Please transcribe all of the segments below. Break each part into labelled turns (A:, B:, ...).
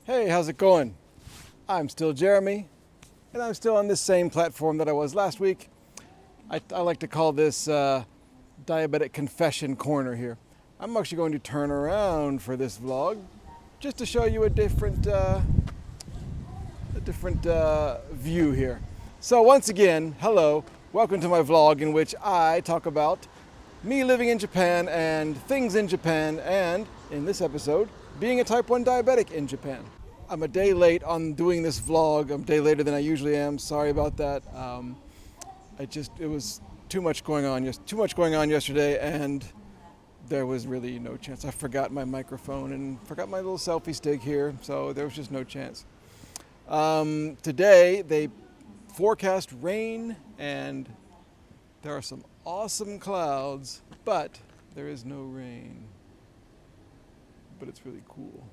A: Hey, how's it going? I'm still Jeremy, and I'm still on this same platform that I was last week. I like to call this diabetic confession corner here. I'm actually going to turn around for this vlog just to show you a different view here. So once again, hello, welcome to my vlog in which I talk about me living in Japan and things in Japan, and in this episode, being a type 1 diabetic in Japan. I'm a day late on doing this vlog. I'm a day later than I usually am. Sorry about that. It was too much going on yesterday, and there was really no chance. I forgot my microphone and forgot my little selfie stick here, so there was just no chance. Today they forecast rain, and there are some awesome clouds, but there is no rain. But it's really cool.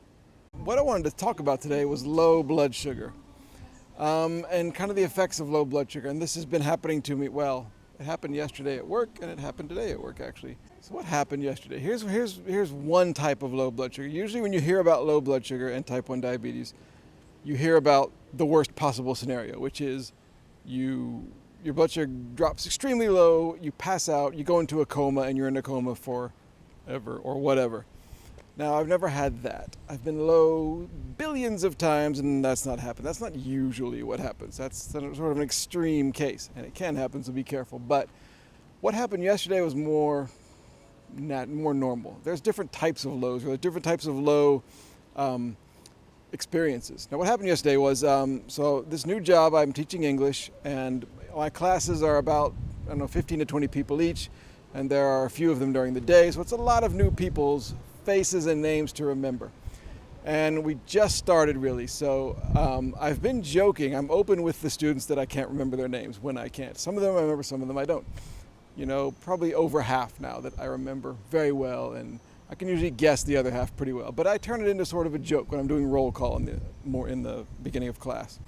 A: What I wanted to talk about today was low blood sugar, and kind of the effects of low blood sugar. And this has been happening to me. Well, it happened yesterday at work, and it happened today at work, actually. So what happened yesterday? Here's one type of low blood sugar. Usually when you hear about low blood sugar and type 1 diabetes, you hear about the worst possible scenario, which is your blood sugar drops extremely low, you pass out, you go into a coma, and you're in a coma forever or whatever. Now, I've never had that. I've been low billions of times, and that's not happened. That's not usually what happens. That's sort of an extreme case, and it can happen, so be careful. But what happened yesterday was more normal. There's different types of lows, or there's different types of low experiences. Now, what happened yesterday was, so this new job, I'm teaching English, and my classes are about, 15 to 20 people each, and there are a few of them during the day, so it's a lot of new people's faces and names to remember. And we just started, really, so I've been joking. I'm open with the students that I can't remember their names when I can't. Some of them I remember, some of them I don't. Probably over half now that I remember very well, and I can usually guess the other half pretty well. But I turn it into sort of a joke when I'm doing roll call in the beginning of class.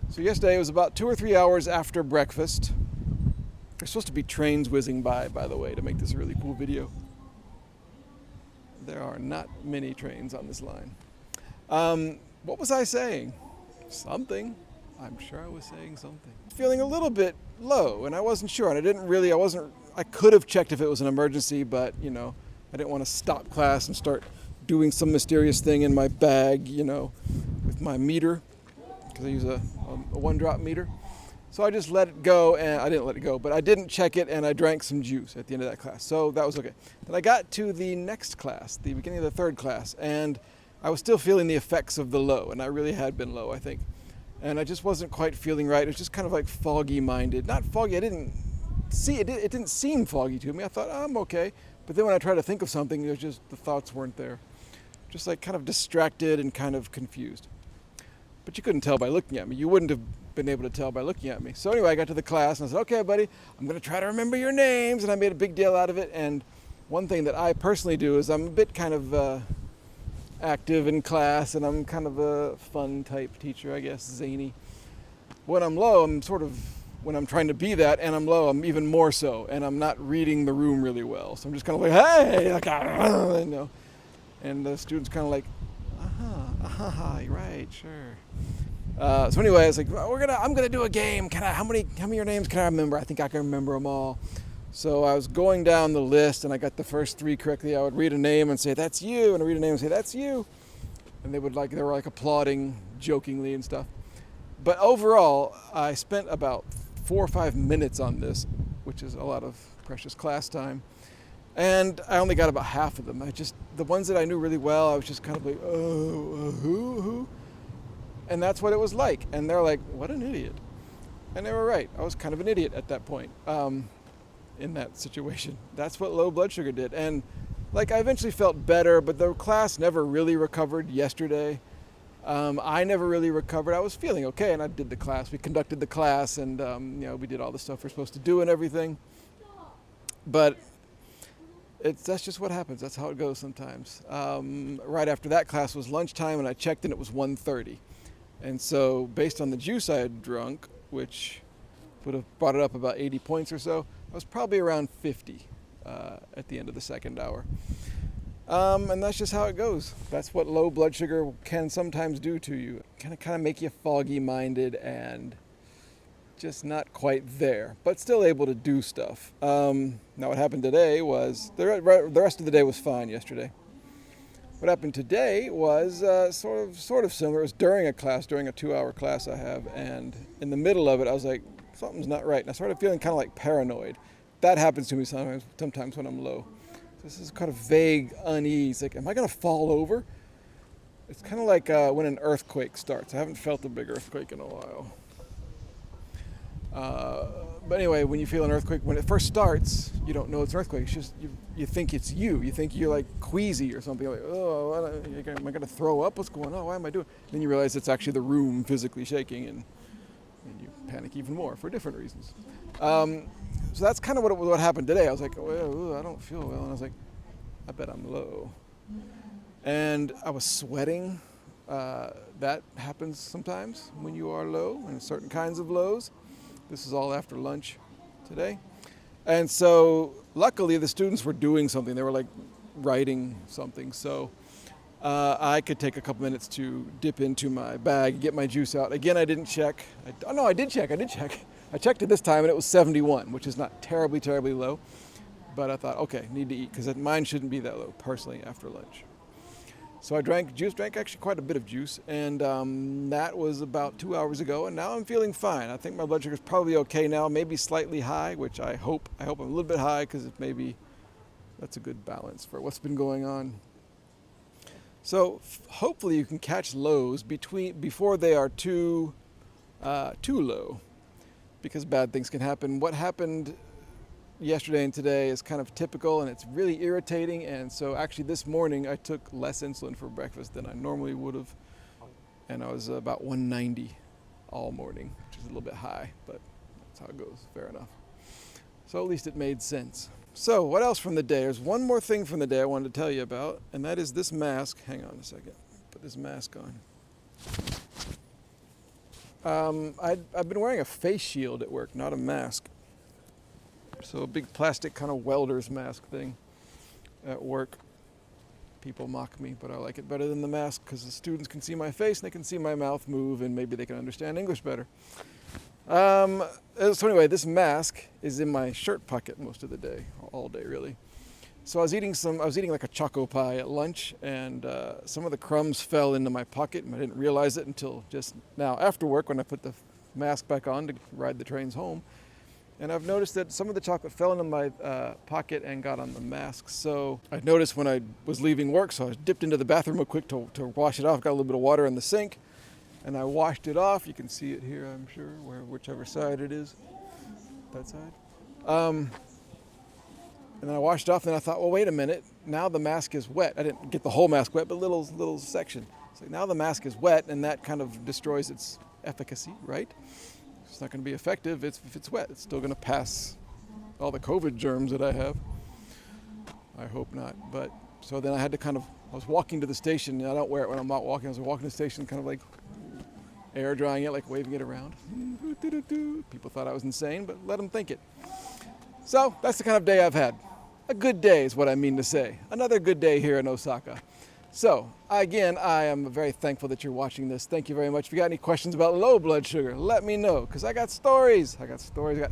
A: So yesterday it was about 2 or 3 hours after breakfast. There's supposed to be trains whizzing by the way, to make this a really cool video. There are not many trains on this line. What was I saying? Something. I'm sure I was saying something. Feeling a little bit low, and I wasn't sure, and I could have checked if it was an emergency, but, I didn't want to stop class and start doing some mysterious thing in my bag, with my meter, because I use a 1-drop meter. So I just let it go, and I didn't let it go, but I didn't check it, and I drank some juice at the end of that class. So that was okay. Then I got to the next class, the beginning of the third class, and I was still feeling the effects of the low, and I really had been low, I think. And I just wasn't quite feeling right. It was just kind of like foggy-minded. Not foggy, it didn't seem foggy to me. I thought, I'm okay. But then when I tried to think of something, the thoughts weren't there. Just like kind of distracted and kind of confused. But you couldn't tell by looking at me. You wouldn't have been able to tell by looking at me. So anyway, I got to the class and I said, okay, buddy, I'm going to try to remember your names. And I made a big deal out of it. And one thing that I personally do is I'm a bit kind of active in class, and I'm kind of a fun type teacher, I guess, zany. When I'm low, when I'm trying to be that and I'm low, I'm even more so. And I'm not reading the room really well. So I'm just kind of like, hey, and the students kind of like, right, sure. So anyway, I was like, I'm gonna do a game. How many of your names can I remember? I think I can remember them all. So I was going down the list, and I got the first 3 correctly. I would read a name and say, that's you, and I read a name and say, that's you. And they were applauding jokingly and stuff. But overall, I spent about 4 or 5 minutes on this, which is a lot of precious class time. And I only got about half of them. The ones that I knew really well, I was just kind of like, who? And that's what it was like. And they're like, what an idiot. And they were right. I was kind of an idiot at that point, in that situation. That's what low blood sugar did. And I eventually felt better, but the class never really recovered yesterday. I never really recovered. I was feeling okay, and I did the class. We conducted the class, and we did all the stuff we're supposed to do and everything. But that's just what happens. That's how it goes sometimes. Right after that class was lunchtime, and I checked, and it was 1:30. And so based on the juice I had drunk, which would have brought it up about 80 points or so, I was probably around 50 at the end of the second hour. And that's just how it goes. That's what low blood sugar can sometimes do to you. It can kind of make you foggy-minded and just not quite there, but still able to do stuff. Now what happened today was, the rest of the day was fine yesterday. What happened today was sort of similar. It was during a 2-hour class I have, and in the middle of it I was like, something's not right. And I started feeling kind of like paranoid. That happens to me sometimes when I'm low. This is kind of vague unease. Like, am I going to fall over? It's kind of like when an earthquake starts. I haven't felt a big earthquake in a while. But anyway, when you feel an earthquake, when it first starts, you don't know it's an earthquake. It's just you think it's you. You think you're like queasy or something. Like, oh, am I going to throw up? What's going on? Why am I doing? Then you realize it's actually the room physically shaking, and you panic even more for different reasons. So that's kind of what happened today. I was like, oh, I don't feel well, and I was like, I bet I'm low. And I was sweating. That happens sometimes when you are low, and certain kinds of lows. This is all after lunch today. And so luckily the students were doing something. They were like writing something. So I could take a couple minutes to dip into my bag, get my juice out. Again, I didn't check. I did check. I checked it this time and it was 71, which is not terribly, terribly low. But I thought, okay, need to eat, because mine shouldn't be that low personally after lunch. So I drank actually quite a bit of juice, and that was about 2 hours ago, and now I'm feeling fine. I think my blood sugar is probably okay now, maybe slightly high, which I hope I'm a little bit high, because maybe that's a good balance for what's been going on. So hopefully you can catch lows before they are too low, because bad things can happen. What happened yesterday and today is kind of typical, and it's really irritating. And so actually this morning I took less insulin for breakfast than I normally would have, and I was about 190 all morning, which is a little bit high, but that's how it goes. Fair enough. So at least it made sense. So what else from the day? There's one more thing from the day I wanted to tell you about, and that is this mask. Hang on a second. Put this mask on. I've been wearing a face shield at work, not a mask. So a big plastic kind of welder's mask thing at work. People mock me, but I like it better than the mask, because the students can see my face and they can see my mouth move, and maybe they can understand English better. So anyway, this mask is in my shirt pocket most of the day, all day really. So I was eating like a choco pie at lunch, and some of the crumbs fell into my pocket, and I didn't realize it until just now after work when I put the mask back on to ride the trains home. And I've noticed that some of the chocolate fell into my pocket and got on the mask. So I noticed when I was leaving work, so I dipped into the bathroom real quick to wash it off. Got a little bit of water in the sink, and I washed it off. You can see it here, I'm sure, whichever side it is, that side. And then I washed it off, and I thought, well, wait a minute. Now the mask is wet. I didn't get the whole mask wet, but little section. So now the mask is wet, and that kind of destroys its efficacy, right? It's not going to be effective if it's wet. It's still going to pass all the COVID germs that I have. I hope not. But so then I was walking to the station. I don't wear it when I'm not walking. I was walking to the station, kind of like air drying it, like waving it around. People thought I was insane, but let them think it. So that's the kind of day I've had. A good day is what I mean to say. Another good day here in Osaka. So, again, I am very thankful that you're watching this. Thank you very much. If you got any questions about low blood sugar, let me know, because I got stories. I got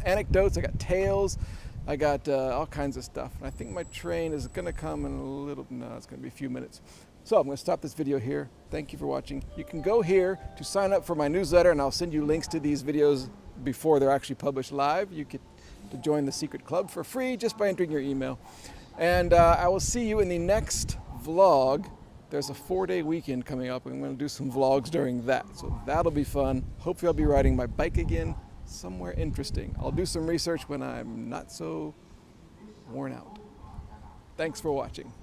A: anecdotes. I got tales. I got all kinds of stuff. And I think my train is going to come in it's going to be a few minutes. So I'm going to stop this video here. Thank you for watching. You can go here to sign up for my newsletter, and I'll send you links to these videos before they're actually published live. You get to join the secret club for free just by entering your email. And I will see you in the next vlog. There's a 4-day weekend coming up, and I'm going to do some vlogs during that. So that'll be fun. Hopefully I'll be riding my bike again, somewhere interesting. I'll do some research when I'm not so worn out. Thanks for watching.